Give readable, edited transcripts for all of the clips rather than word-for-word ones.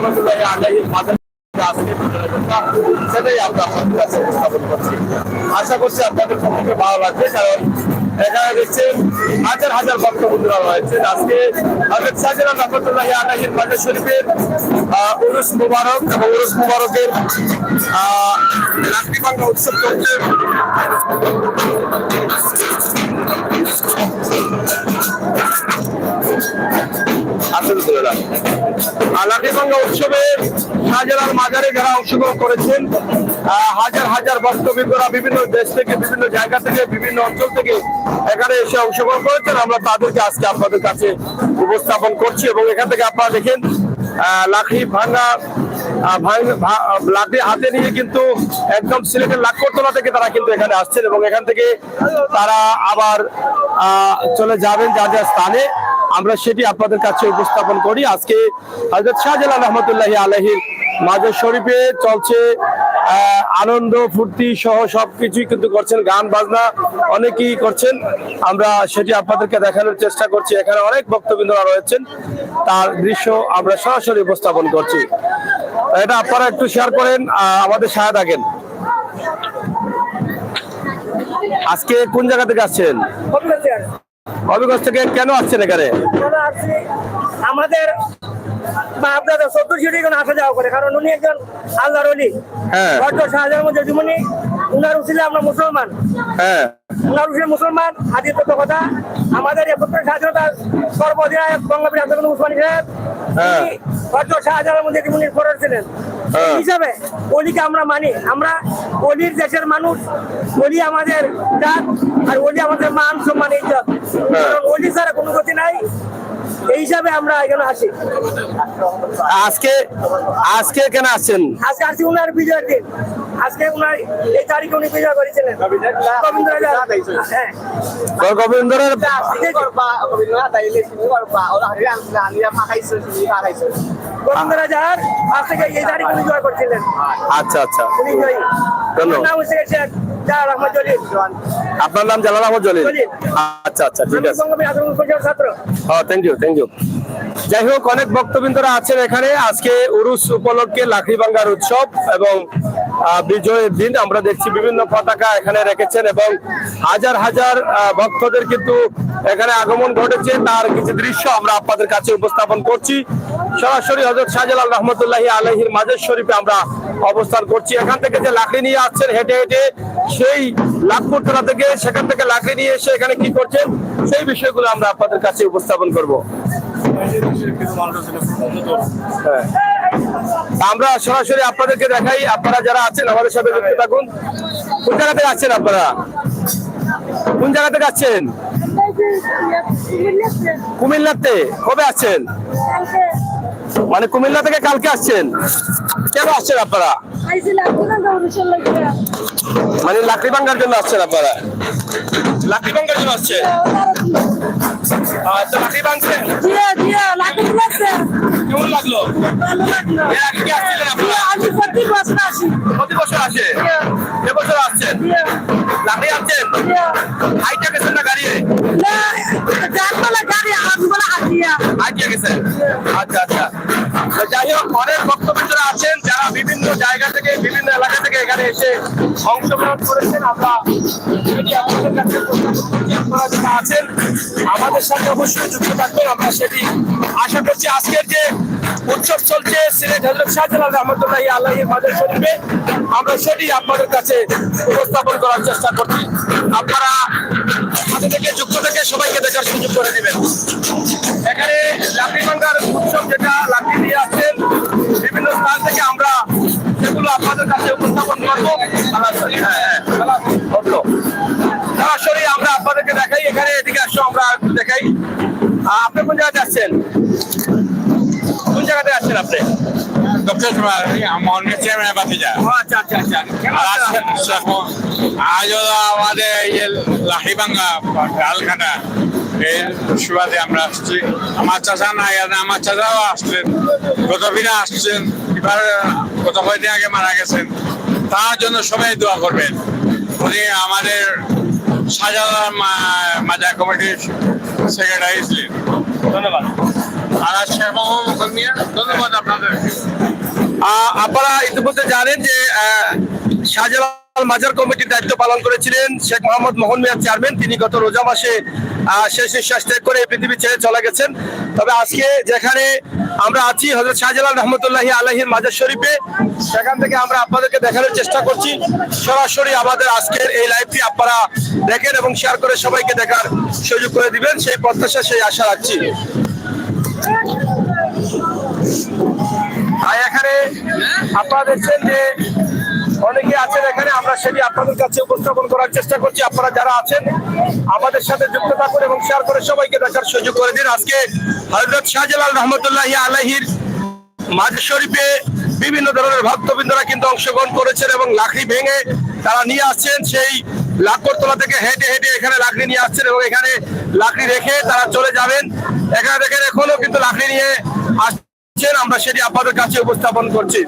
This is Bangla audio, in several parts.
রহমতুল্লাহি আলাইহির মাজার সেটাই আমরা আপনাদের কাছে উপস্থাপন করছি। আশা করছি আপনাদের সম্পর্কে ভালো লাগবে, কারণ এখানে দেখছেন হাজার হাজার ভক্তবৃন্দরা রয়েছেন। আজকে হযরত শাহজালাল রহমতুল্লাহি আলাইহির মাজার শরীফের উরুস মুবারক এবং উরুস মুবারকের রাত্রি ভাঙ্গা উৎসব চলছে। লাঠি ভাঙ্গা উৎসবে শাহজালাল মাজারে যারা অংশগ্রহণ করেছেন, হাজার হাজার ভক্তবৃন্দরা বিভিন্ন দেশ থেকে, বিভিন্ন জায়গা থেকে, বিভিন্ন অঞ্চল থেকে এখানে এসে অংশগ্রহণ করেছেন। আমরা তাদেরকে আজকে আপনাদের কাছে উপস্থাপন করছি এবং এখান থেকে আপনারা দেখেন লাঠি ভাঙ্গা লাঠি হাতে নিয়ে কিন্তু একদম সিলেটের লাখপতলা থেকে তারা কিন্তু এখানে আসছেন এবং এখান থেকে তারা আবার চলে যাবেন যার যার স্থানে। আমরা সেটি আপনাদের কাছে উপস্থাপন করি। আজকে হযরত শাহজালাল রহমতুল্লাহি আলাইহির মাজার শরীফে চলছে আনন্দ ফুর্তি সহ সবকিছুই কিন্তু করছেন, গান বাজনা অনেকেই করছেন। আমরা সেটি আপনাদেরকে দেখানোর চেষ্টা করছি। এখানে অনেক ভক্তবৃন্দরা রয়েছেন, তার দৃশ্য আমরা সরাসরি উপস্থাপন করছি। এটা আপনারা একটু শেয়ার করেন, আমাদের সাথে থাকেন। আজকে কোন জায়গা থেকে আসছেন? হবিগঞ্জ থেকে। কেন আসছেন এখানে? আমাদের আপনাদের 70 সিটি আসা যাওয়া করে, কারণ উনি একজন আল্লাহর ওলি। হ্যাঁ, শাহজালাল মজুমনি উনার উসিলে আমরা মুসলমান। হ্যাঁ, উনার উসিলে মুসলমান। হাদিস তো কথা আমাদের একত্র স্বাধীনতার সর্বাধিনায়ক বঙ্গবীর আসাদ উসমানী সাহেব শাহজালাল মজুমনির পরের ছিলেন। হিসাবে ওলিকে আমরা মানি। আমরা ওলির দেশের মানুষ, ওলি আমাদের জাত, আর ওলি আমাদের মান সম্মান ইজ্জত। ওলি ছাড়া কোনো গতি নাই। এই হিসাবে আমরা এখানে আসি। আজকে কেন আসছেন? আজকে আসছি উনার বিজয়ের দিন। আজকে উনার এই তারিখে উনি বিজয় করেছিলেন। গোবিন্দরাজার আজ থেকে এই তারিখে উনি জয় করছিলেন। আচ্ছা আচ্ছা, উনি জয়ী। আপনার নাম জালাল আহমদ জলিল? আচ্ছা আচ্ছা, ঠিক আছে, ছাত্র। Thank you thank you. যাই হোক, অনেক ভক্তবৃন্দরা আছেন এখানে। আজকে উরুস উপলক্ষে লাকড়ি ভাঙ্গার উৎসব এবং বিজয়ের দিন। আমরা দেখছি বিভিন্ন পতাকা এখানে রেখেছেন এবং হাজার হাজার ভক্তদের কিন্তু এখানে আগমন ঘটেছে। তার কিছু দৃশ্য আমরা আপনাদের কাছে উপস্থাপন করছি। সরাসরি হযরত শাহজালাল রহমতুল্লাহি আলাইহির মাজার শরীফে আমরা অবস্থান করছি। এখান থেকে যে লাকড়ি নিয়ে আসছেন হেঁটে হেঁটে সেই লাখপুরতলা থেকে, সেখান থেকে লাকড়ি নিয়ে এসে এখানে কি করছেন সেই বিষয়গুলো আমরা আপনাদের কাছে উপস্থাপন করব। আমরা সরাসরি আপনাদেরকে দেখাই। আপনারা যারা আছেন আমাদের সাথে যুক্ত থাকুন। কোন জায়গা থেকে আসছেন আপনারা? কোন জায়গা থেকে আসছেন? কুমিল্লাতে। কবে আসছেন? মানে কুমিল্লা থেকে কালকে আসছেন? কেন আসছেন আপনারা? মানে লাকড়ি ভাঙ্গার জন্য আসছেন আপনারা? লাকড়ি ভাঙ্গার জন্য আসছেন? লাকড়ি ভাঙছেন? কেমন লাগলো? এর আগে কি আসছিলেন আপনারা? প্রতি বছর আসে? এবছর আসছেন? লাকড়ি আনছেন? হাইটা গেছেন না গাড়ি? হাইটা গেছেন। আচ্ছা আচ্ছা। যাই হোক, অনেক ভক্তবৃন্দরা আছেন যারা বিভিন্ন জায়গা থেকে, বিভিন্ন এলাকা থেকে এখানে এসে অংশগ্রহণ করেছেন। আমরা আছেন আমাদের সাথে অবশ্যই যুক্ত থাকবেন। আমরা সেটি আশা করছি। আজকের যে উৎসব চলছে সিলেট হযরত শাহজালাল রহমতুল্লাহি আলাইহির মাজার শরীফে, আমরা সেটি আপনাদের কাছে উপস্থাপন করার চেষ্টা করছি। আপনারা আমাদের থেকে যুক্ত থেকে সবাইকে দেখার সুযোগ করে দিবেন। এখানে লাকড়ি ভাঙ্গার উৎসব, যেটা লাকড়ি নিয়ে আসছেন বিভিন্ন স্থান থেকে, আমরা সেগুলো আপনাদের কাছে উপস্থাপন করবো। সরাসরি আমরা আপনাদেরকে দেখাই। এখানে এদিকে আসো, আমরা দেখাই। আপনি কোন জায়গাতে আসছেন? কোন জায়গাতে আসছেন আপনি? আজ আমাদের লাকড়ি ভাঙ্গা ডালখানা এর সুবাদে আমরা আসছি। আমার চাচা নাই, আমার চাচাও আসছেন, গত দিনে আসছেন, এবার গত কয়েকদিন আগে মারা গেছেন। তার জন্য সবাই দোয়া করবেন। উনি আমাদের শাহজালাল মাজার কমিটির সেক্রেটারি ছিলেন। ধন্যবাদ। আর শেখ মোহাম্মদ ধন্যবাদ আপনাদের। আপনারা ইতিমধ্যে জানেন যে শাহজালাল মাজার কমিটির দায়িত্ব পালন করেছিলেন শেখ মোহাম্মদ মোহন মিয়া চেয়ারম্যান। তিনি গত রোজা মাসে শেষ নিঃশ্বাস ত্যাগ করে এই পৃথিবী ছেড়ে চলে গেছেন। তবে আজকে যেখানে আমরা আছি হযরত শাহজালাল রহমতুল্লাহি আলাইহির মাজার শরীফে, সেখান থেকে আমরা আপনাদেরকে দেখানোর চেষ্টা করছি। সরাসরি আমাদের আজকের এই লাইভটি আপনারা দেখেন এবং শেয়ার করে সবাইকে দেখার সুযোগ করে দিবেন, সেই প্রত্যাশা সেই আশা রাখছি। আর এখানে আপনারা দেখছেন যে অনেকে আছেন এখানে, আমরা সেটি আপনাদের কাছে উপস্থাপন করার চেষ্টা করছি। আপনারা যারা আছেন আমাদের সাথে যুক্ত থাকুন এবং শেয়ার করে সবাইকে দেখার সুযোগ করে দিন। আজকে হযরত শাহজালাল রহমতুল্লাহি আলাইহির মাজার শরীফে বিভিন্ন ধরনের ভক্তবৃন্দরা কিন্তু অংশগ্রহণ করেছেন এবং লাকড়ি ভেঙে তারা নিয়ে আসছেন। সেই লাকড়তলা থেকে হেঁটে হেঁটে এখানে লাকড়ি নিয়ে আসছেন এবং এখানে লাকড়ি রেখে তারা চলে যাবেন। এখানে দেখেন এখনো কিন্তু লাকড়ি নিয়ে আসছেন, আমরা সেটি আপনাদের কাছে উপস্থাপন করছি।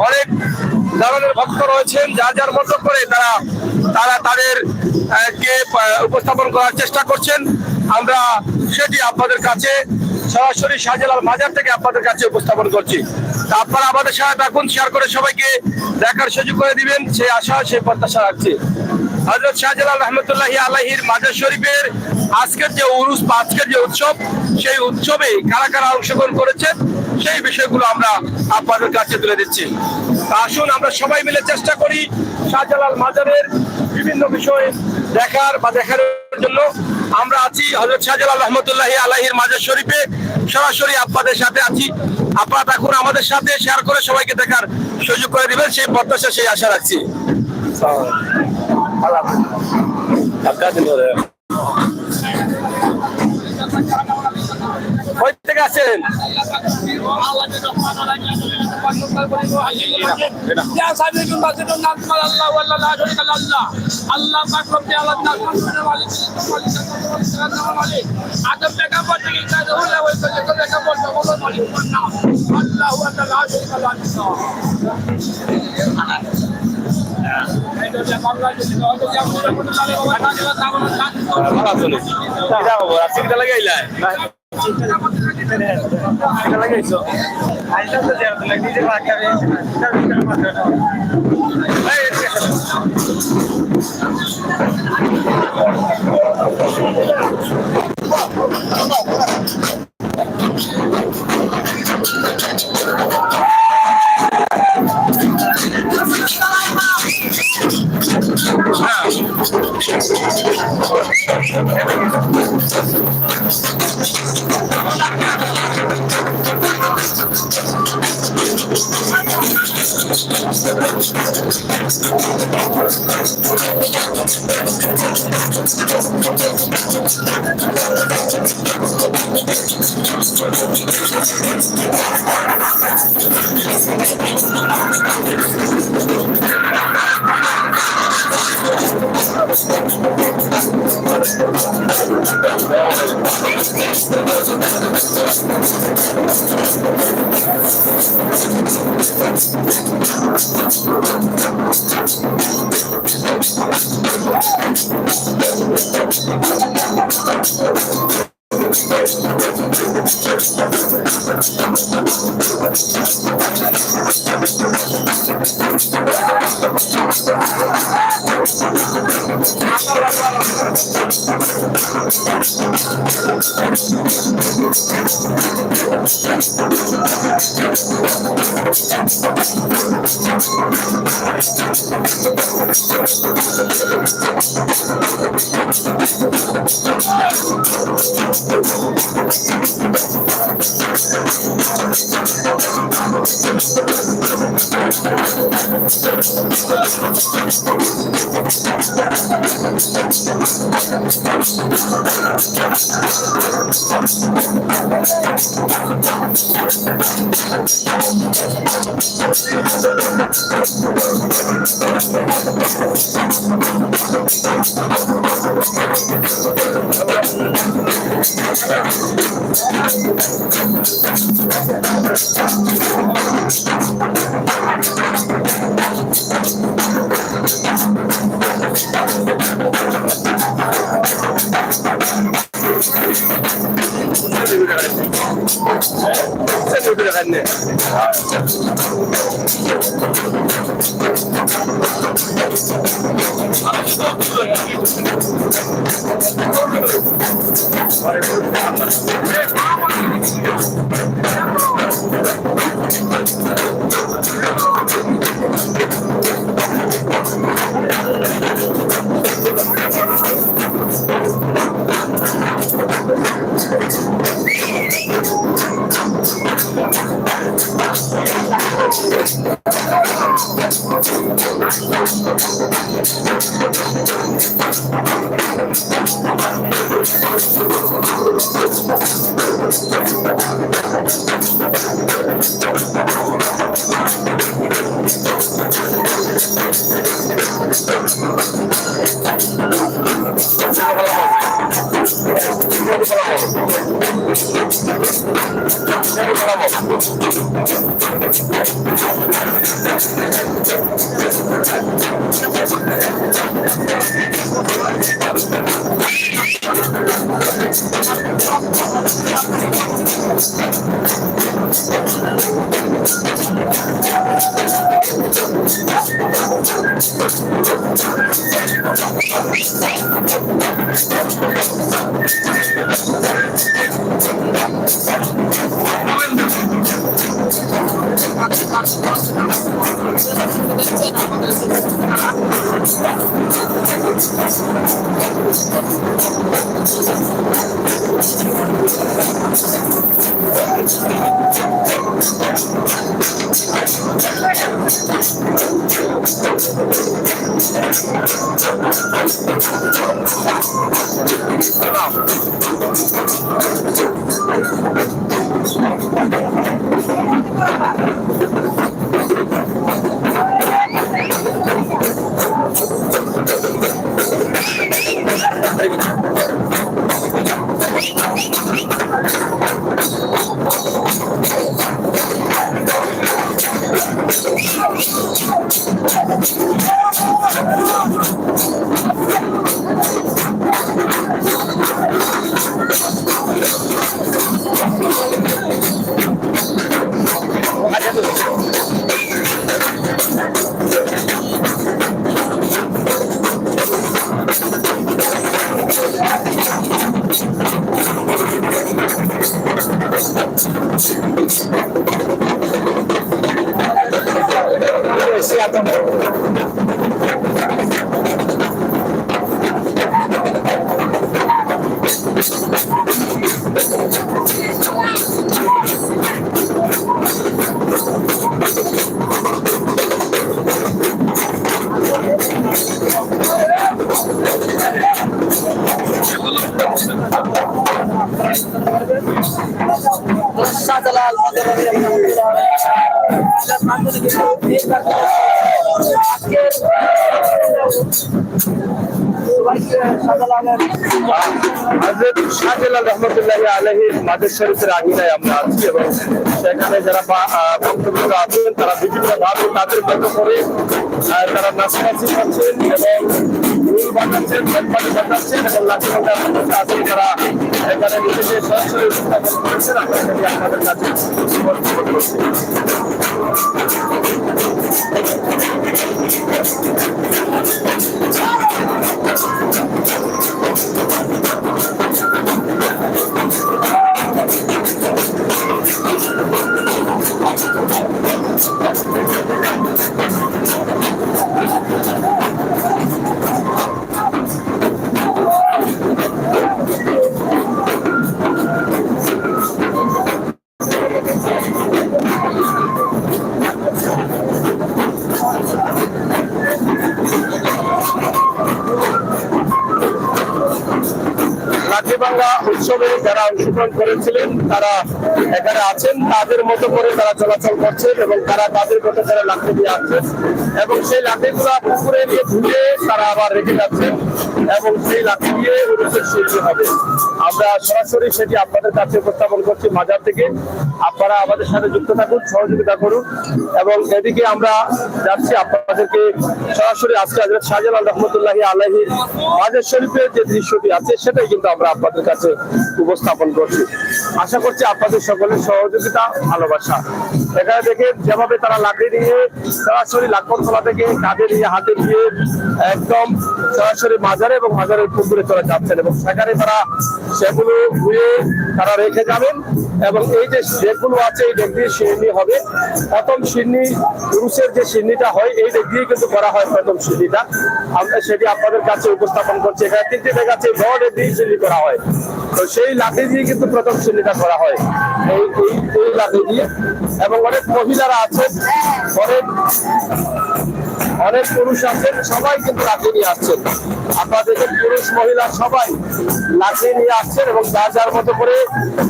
অনেক ধরনের ভক্ত রয়েছেন, যার যার মতো করে তারা তাদের কে উপস্থাপন করার চেষ্টা করছেন। আমরা সেটি আপনাদের কাছে সরাসরি শাহজালাল মাজার থেকে আপনাদের কাছে উপস্থাপন করছি। তা আপনারা আমাদের সাথে থাকুন, শেয়ার করে সবাইকে দেখার সুযোগ করে দিবেন, সেই আশা সেই প্রত্যাশা রাখছি। হযরত শাহজালাল রহমতুল্লাহি আলাইহির মাজার শরীফের আজকের যে উরুস বা আজকের যে উৎসব, সেই উৎসবে কারা কারা অংশগ্রহণ করেছেন সেই বিষয়গুলো আমরা আপনাদের কাছে তুলে দিচ্ছি। আসুন আমরা সবাই মিলে চেষ্টা করি শাহজালাল মাজারের বিভিন্ন বিষয় দেখার বা দেখানোর জন্য। আমরা আছি হযরত শাহজালাল রহমতুল্লাহি আলাইহির মাজার শরীফে, সরাসরি আপনাদের সাথে আছি। আপনারা থাকুন আমাদের সাথে, শেয়ার করে সবাইকে দেখার সুযোগ করে দিবেন, সেই প্রত্যাশা সেই আশা রাখছি। কই থেকে আছেন? করে খান না শাহজালাল শাহজালাল রহমতুল্লাহ আলাইহির মাদের শরীফের আঙিনায় আমরা আছি এবং সেখানে যারা বক্তব্য আছেন তারা বিভিন্ন ভাবে তাদের মতো করে তারা নাচানাচি করছেন এবং ঢোল বাজাচ্ছেন বেলপাটি বাজাচ্ছেন এবং লাঠি আছেন তারা এখানে নিজেকে সরাসরি উপস্থাপন করেছেন আমরা সেটি আপনাদের কাছে উপস্থাপন করছি। লাঠিভাঙ্গা উৎসবে যারা অংশগ্রহণ করেছিলেন তারা এখানে আছেন, তাদের মতো করে তারা চলাচল করছেন এবং তারা তাদের মতো করে লাঠি দিয়ে আসছেন এবং সেই লাঠিগুলা পুকুরে নিয়ে ধুয়ে তারা আবার রেখে যাচ্ছেন এবং সেই লাঠি দিয়ে উৎসব শুরু হবে। আমরা সরাসরি সেটি আপনাদের কাছে উপস্থাপন করছি মাজার থেকে। আপনারা আমাদের সাথে যুক্ত থাকুন, সহযোগিতা করুন এবং এদিকে আমরা যাচ্ছি আপনাদেরকে সরাসরি আজকে হযরত শাহজালাল রহমতুল্লাহ আলাইহির মাজার শরীফের যে দৃশ্যটি আছে সেটাই কিন্তু আমরা আপনাদের কাছে উপস্থাপন করছি। আশা করছি আপনাদের সকলের সহযোগিতা ভালোবাসা। এখানে দেখে যেভাবে তারা লাকড়ি নিয়ে সরাসরি লাকড়তলা থেকে কাঁধে নিয়ে হাতে নিয়ে একদম সরাসরি মাজারে এবং মাজারের পুকুরে চলে যাচ্ছেন এবং সেখানে তারা সেগুলো ধুয়ে তারা রেখে যাবেন এবং এই যে ডেকগুলো আছে এই ডেক দিয়ে শিরনি হবে। প্রথম শিরনি পুরুষের যে শিরনিটা হয় এই ডেক দিয়ে কিন্তু করা হয় প্রথম শিরনিটা। আমরা সেটি আপনাদের কাছে উপস্থাপন করছি। এখানে তিনটি ডেক আছে, বড় ডেক দিয়ে শিরনি করা হয়। তো সেই লাঠি দিয়ে কিন্তু প্রথম শিরনিটা করা হয় এই লাঠি দিয়ে। এবং অনেক মহিলারা আছেন, অনেক পুরুষ আছেন, সবাই কিন্তু লাঠি নিয়ে আসছেন। আপনারা দেখেন পুরুষ মহিলা সবাই লাঠি নিয়ে আসছেন এবং যার যার মতো করে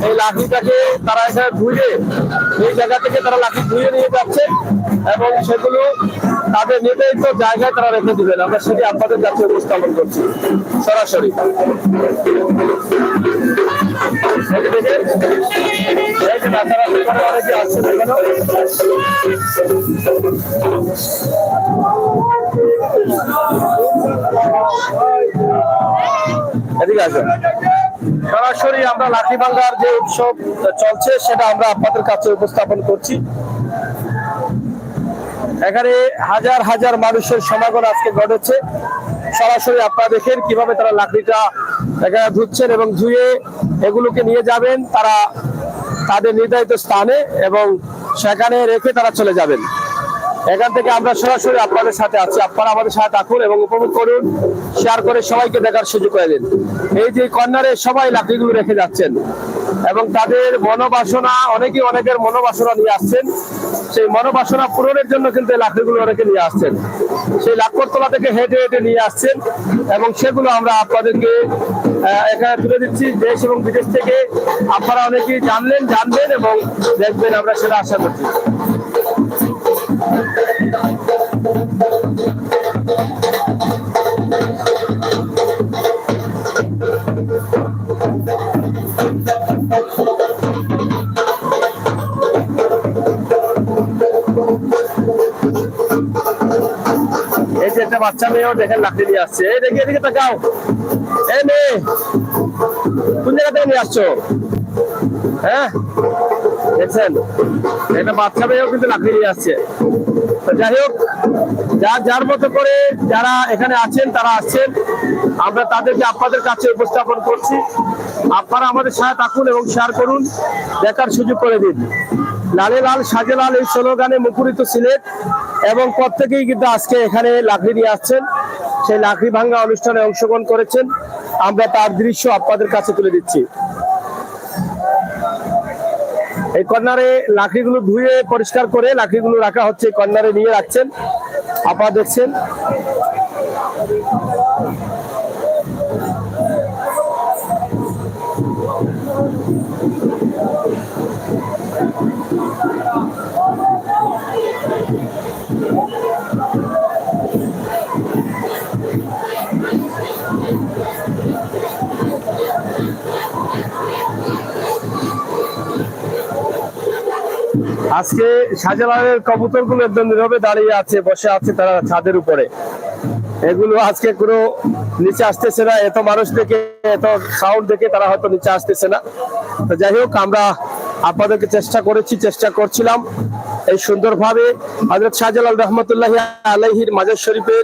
এই লাঠিটাকে তারা এখানে ধুয়ে এই জায়গা থেকে তারা লাঠি ধুয়ে নিয়ে যাচ্ছেন এবং সেগুলো তাদের নির্ধারিত জায়গায় তারা রেখে দিবেন। আমরা সেটি আপনাদের কাছে উপস্থাপন করছি সরাসরি। অনেকে আসছেন এখানে, এদিকে আসেন। সরাসরি আমরা লাঠি ভাঙ্গার যে উৎসব চলছে সেটা আমরা আপনাদের কাছে উপস্থাপন করছি। এখানে হাজার হাজার মানুষের সমাগম আজকে ঘটেছে। সরাসরি আপনারা দেখেন কিভাবে তারা লাকড়িটা এখানে ধুচ্ছেন এবং ধুয়ে এগুলোকে নিয়ে যাবেন তারা তাদের নির্ধারিত স্থানে এবং সেখানে রেখে তারা চলে যাবেন। এখান থেকে আমরা সরাসরি আপনাদের সাথে আছি, আপনারা আমাদের সাথে থাকুন এবং উপভোগ করুন, শেয়ার করে সবাইকে দেখার সুযোগ করে দিন। এই যে কর্নারে সবাই লাকড়িগুলো রেখে যাচ্ছেন এবং তাদের মনোবাসনা, অনেকের মনোবাসনা নিয়ে আসছেন। সেই মনোবাসনা পূরণের জন্য কিন্তু এই লাকড়িগুলো অনেকে নিয়ে আসছেন, সেই লাকড়তলা থেকে হেঁটে হেঁটে নিয়ে আসছেন এবং সেগুলো আমরা আপনাদেরকে এখানে তুলে দিচ্ছি। দেশ এবং বিদেশ থেকে আপনারা অনেকেই জানবেন এবং দেখবেন, আমরা সেটা আশা করছি। এই যে একটা বাচ্চা মেয়েও দেখেন লাকড়ি নিয়ে আসছে। এই দেখি, এদিকে তাকাও। এই মেয়ে কোন জায়গা থেকে নিয়ে আসছো? হ্যাঁ দেখছেন, একটা বাচ্চা মেয়েও কিন্তু লাকড়ি নিয়ে আসছে। যাই হোক, যার মতো করে যারা এখানে আছেন তারা আসছেন, আমরা তাদেরকে আপনাদের কাছে উপস্থাপন করছি। আপনারা আমাদের সাথে থাকুন এবং শেয়ার করুন, দেখার সুযোগ করে দিন। লালে লাল সাজে লাল এই স্লোগানে মুখরিত সিলেট এবং প্রত্যেকেই কিন্তু আজকে এখানে লাকড়ি নিয়ে আসছেন, সেই লাকড়ি ভাঙ্গা অনুষ্ঠানে অংশগ্রহণ করেছেন। আমরা তার দৃশ্য আপনাদের কাছে তুলে দিচ্ছি। এই কর্নারে লাকড়িগুলো ধুয়ে পরিষ্কার করে লাকড়িগুলো রাখা হচ্ছে, কর্নারে নিয়ে রাখছেন, আপনারা দেখছেন। আজকে শাহজালালের কবুতর গুলো একদম নীরবে দাঁড়িয়ে আছে, বসে আছে তারা ছাদের উপরে। এগুলো আজকে কোনো নিচে আসতেছে না, এত মানুষ দেখে, এত সাউন্ড দেখে তারা হয়তো নিচে আসতেছে না। তো যাই হোক, আমরা আপনাদেরকে চেষ্টা করছিলাম এই সুন্দরভাবে হযরত শাহজালাল রহমতুল্লাহি আলাইহির মাজার শরীফের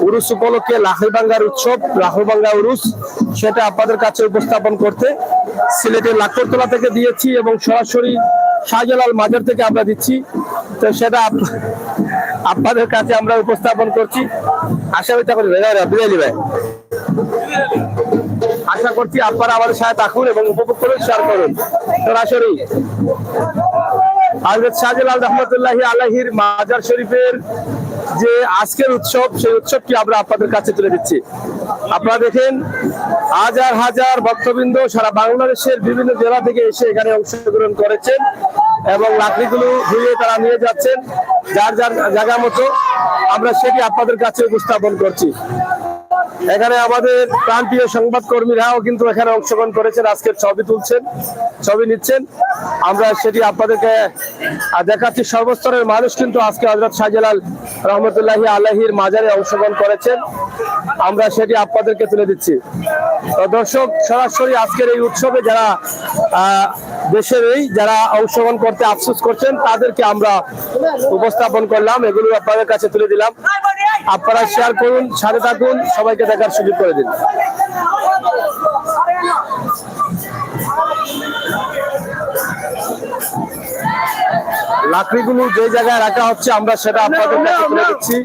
উরুস উপলক্ষে লাকড়িভাঙ্গার উৎসব, লাকড়িভাঙ্গা উরুস, সেটা আপনাদের কাছে উপস্থাপন করতে সিলেটের লাকড়তলা থেকে দিয়েছি এবং সরাসরি শাহজালাল মাজার থেকে আমরা দিচ্ছি। তো সেটা আপনাদের কাছে আমরা উপস্থাপন করছি। আশা করছি আপনারা আমাদের সাথে থাকুন এবং উপভোগ করুন, শেয়ার করুন। সরাসরি হযরত শাহজালাল রহমতুল্লাহি আলাইহির মাজার শরীফের যে আজকের উৎসব, সেই উৎসবটি আমরা আপনাদের কাছে তুলে দিচ্ছি। আপনারা দেখেন, হাজার হাজার ভক্তবৃন্দ সারা বাংলাদেশের বিভিন্ন জেলা থেকে এসে এখানে অংশগ্রহণ করেছেন এবং লাকড়িগুলো ধুয়ে তারা নিয়ে যাচ্ছেন যার যার জায়গা মতো। আমরা সেটি আপনাদের কাছে উপস্থাপন করছি। এখানে আমাদের প্রান্তীয় সংবাদ কর্মীরাও কিন্তু এখানে অংশগ্রহণ করেছেন, আজকের ছবি নিচ্ছেন। আমরা সেটি আপনাদেরকে দেখাচ্ছি। সর্বস্তরের মানুষ কিন্তু আজকে হযরত শাহজালাল রহমতুল্লাহি আলাইহির মাজারে অংশগ্রহণ করেছেন, আমরা সেটি আপনাদেরকে তুলে দিচ্ছি। তো দর্শক, সরাসরি আজকের এই উৎসবে যারা দেশের যারা অংশগ্রহণ করতে আফসোস করছেন তাদেরকে আমরা উপস্থাপন করলাম, এগুলো আপনাদের কাছে তুলে দিলাম। আপনারা শেয়ার করুন, সাথে থাকুন, সবাইকে দেখার সুযোগ করে দিন। লাকড়িগুলো যে জায়গায় রাখা হচ্ছে আমরা সেটা আপনাদের কাছে তুলে দিচ্ছি।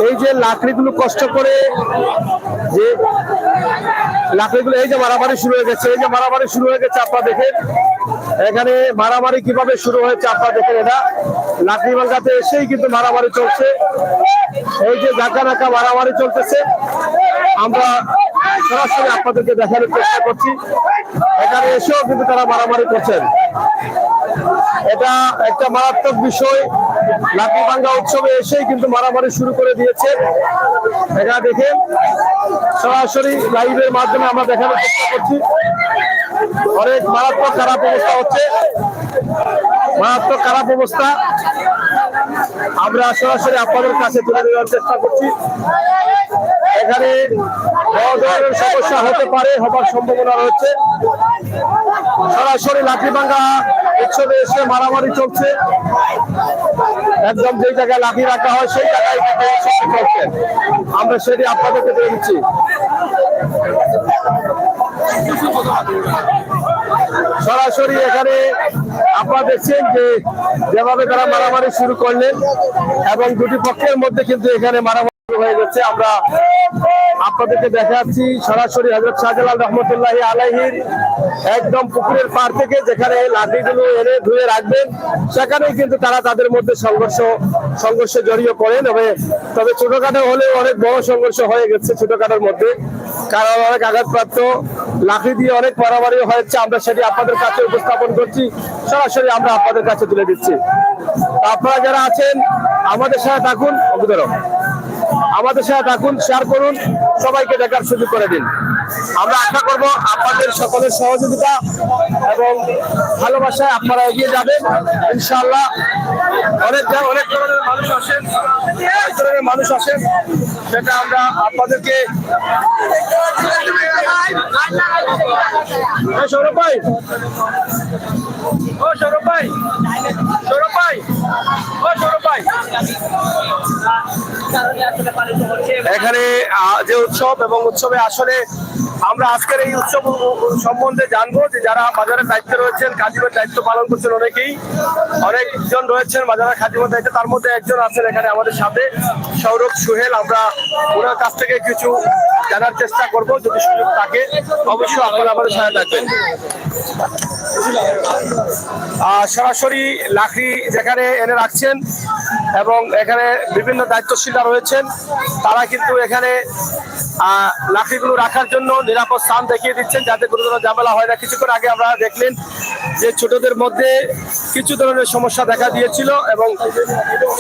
এই যে লাকড়িগুলো কষ্ট করে যে লাকড়িগুলো এই যে মারামারি শুরু হয়ে গেছে, আপনারা দেখেন এখানে মারামারি কিভাবে শুরু হয়েছে আপনারা দেখেন। এটা লাকড়ি ভাঙ্গাতে এসেই কিন্তু মারামারি চলছে, এই যে ধাক্কা ধাক্কা মারামারি চলতেছে। আমরা সরাসরি আপনাদেরকে দেখানোর চেষ্টা করছি, এখানে এসেও কিন্তু তারা মারামারি করছেন। এটা একটা মারাত্মক বিষয়। লাকড়ি ভাঙ্গা উৎসবে এসেই কিন্তু মারামারি শুরু করে দিয়েছে। এখানে দেখেন সরাসরি লাইভের মাধ্যমে আমরা দেখানোর চেষ্টা করছি। অনেক মারাত্মক খারাপ অবস্থা হচ্ছে, মারাত্মক খারাপ অবস্থা। আমরা সরাসরি আপনাদের কাছে তুলে দেওয়ার চেষ্টা করছি। এখানে বড় ধরনের সমস্যা হতে পারে, হবার সম্ভাবনা রয়েছে। সরাসরি লাকড়ি ভাঙ্গা উৎসবে এসে মারামারি চলছে, একদম যে জায়গায় লাঠি রাখা হয় সেই জায়গায় চলছে। আমরা সেটি আপনাদেরকে দিয়ে দিচ্ছি। সরাসরি এখানে আপনারা দেখছেন যে যেভাবে তারা মারামারি শুরু করলেন এবং দুটি পক্ষের মধ্যে কিন্তু এখানে মারামারি হয়ে গেছে। আমরা আপনাদেরকে দেখাচ্ছি সরাসরি হযরত শাহজালাল রহমতুল্লাহি আলাইহির একদম পুকুরের পাড় থেকে, যেখানে লাঠিগুলো এনে ধুয়ে রাখবেন সেখানেই কিন্তু তারা তাদের মধ্যে সংঘর্ষে জড়িয়ে পড়েন। তবে ছোটখাটো হলেও অনেক বড় সংঘর্ষ হয়ে গেছে ছোটখাটোর মধ্যে, কারণ অনেক আঘাতপ্রাপ্ত, লাঠি দিয়ে অনেক মারামারি হয়েছে। আমরা সেটি আপনাদের কাছে উপস্থাপন করছি, সরাসরি আমরা আপনাদের কাছে তুলে দিচ্ছি। আপনারা যারা আছেন আমাদের সাথে থাকুন, আমাদের সাথে থাকুন, শেয়ার করুন, সবাইকে দেখার সুযোগ করে দিন। আমরা আশা করব আপনাদের সকলের সহযোগিতা এবং ভালোবাসায় আপনারা এগিয়ে যাবেন ইনশাআল্লাহ। অনেক ধরনের মানুষ আসেন, সেটা আমরা আপনাদেরকে সৌরভ ভাই এখানে যে উৎসব এবং উৎসবে আসলে আমরা আজকের এই উৎসব সম্বন্ধে জানবো যে যারা বাজারের দায়িত্বে রয়েছেন, খাদিমের দায়িত্ব পালন করছেন, অনেকজন রয়েছেন বাজারের খাদিমের দায়িত্বে। তার মধ্যে একজন আছেন এখানে আমাদের সাথে, সৌরভ সোহেল। আমরা ওনার কাছ থেকে কিছু জানার চেষ্টা করব, যদি সুযোগ থাকে অবশ্যই আপনারা আমাদের সাথে থাকবেন। সরাসরি লাকড়ি যেখানে এনে রাখছেন এবং এখানে বিভিন্ন দায়িত্বশীলরা রয়েছেন, তারা কিন্তু এখানে লাকড়িগুলো রাখার জন্য নিরাপদ স্থান দেখিয়ে দিচ্ছেন যাতে কোনো ধরনের ঝামেলা হয় না। কিছুক্ষণ আগে আমরা দেখলেন যে ছোটদের মধ্যে কিছু ধরনের সমস্যা দেখা দিয়েছিল এবং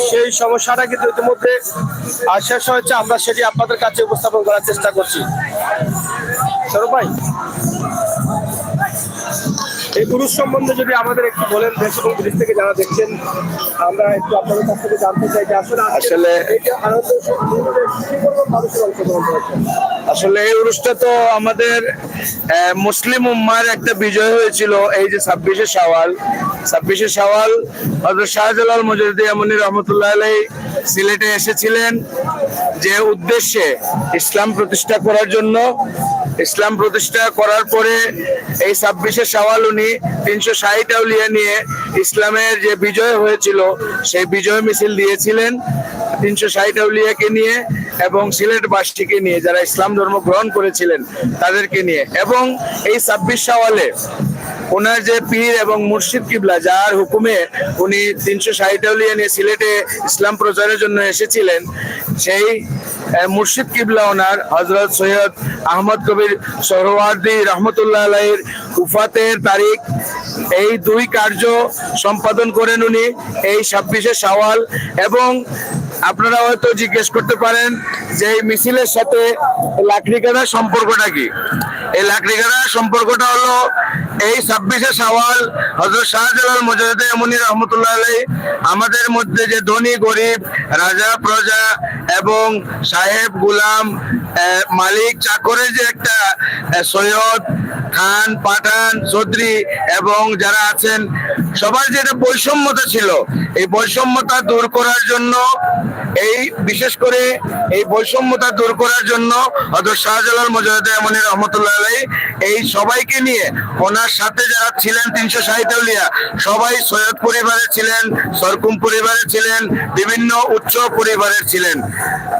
সেই সমস্যাটা কিন্তু ইতিমধ্যে শেষ হয়েছে। আমরা সেটি আপনাদের কাছে উপস্থাপন করার চেষ্টা করছি। সৌরভ ভাই, এই পুরুষ সম্বন্ধে যদি আমাদের একটু বলেন, দেশ এবং বিদেশ থেকে যারা দেখছেন, আমরা একটু আপনাদের কাছ থেকে জানতে চাই যে আসলে এই অনুষ্ঠান তো আমাদের মুসলিম উম্মার একটা বিজয় হয়েছিল। এই যে 26শে শাওয়াল হযরত শাহজালাল মুজাদ্দিদ ইয়ামানি রহমতুল্লাহ আলাইহি সিলেটে এসেছিলেন যে উদ্দেশ্যে ইসলাম প্রতিষ্ঠা করার জন্য। ইসলাম প্রতিষ্ঠা করার পরে এই 26শে শাওয়াল উনি 360 আউলিয়া নিয়ে ইসলামের যে বিজয় হয়েছিল সেই বিজয় মিছিল দিয়েছিলেন 360 আউলিয়াকে নিয়ে এবং সিলেটবাসীকে নিয়ে, যারা ইসলাম ধর্ম গ্রহণ করেছিলেন তাদেরকে নিয়ে। এবং এই 26 শাওয়ালে ওনার যে পীর এবং মুর্শিদ কিবলা, যার হুকুমে উনি 360 আউলিয়া নিয়ে সিলেটে ইসলাম প্রচারের জন্য এসেছিলেন, সেই মুর্শিদ কিবলা ওনার হযরত সৈয়দ আহমদ কবির সোহরাওয়ার্দী রহমতুল্লাহ আলাইহির উফাতের তারিখ, এই দুই কার্য সম্পাদন করেন উনি এই 26শে শাওয়াল। এবং আপনারা হয়তো জিজ্ঞেস করতে পারেন যে এই মিছিলের সাথে লাকড়িকাটার সম্পর্কটা কি। এই লাকড়িকাটার সম্পর্কটা হলো এই 26শে শাওয়াল হযরত শাহজালাল মুজাহিদে এমনি রহমতুল্লাহ আলাইহি আমাদের মধ্যে যে ধনী গরিব, রাজা প্রজা এবং সাহেব গোলাম, মালিক চাকরের যে একটা সৈয়দ খান পাঠান চৌধুরী এবং যারা আছেন সবার যে একটা বৈষম্যতা ছিল, এই বৈষম্যতা দূর করার জন্য, এই বিশেষ করে এই বৈষম্যতা দূর করার জন্য হযরত শাহজালাল মুজাহিদে এমনি রহমতুল্লাহ আলাইহি এই সবাইকে নিয়ে, ওনার সাথে যারা ছিলেন 360 আউলিয়া সবাই সৈয়দ পরিবারের ছিলেন, সরকুম পরিবারের ছিলেন, বিভিন্ন উচ্চ পরিবারের ছিলেন।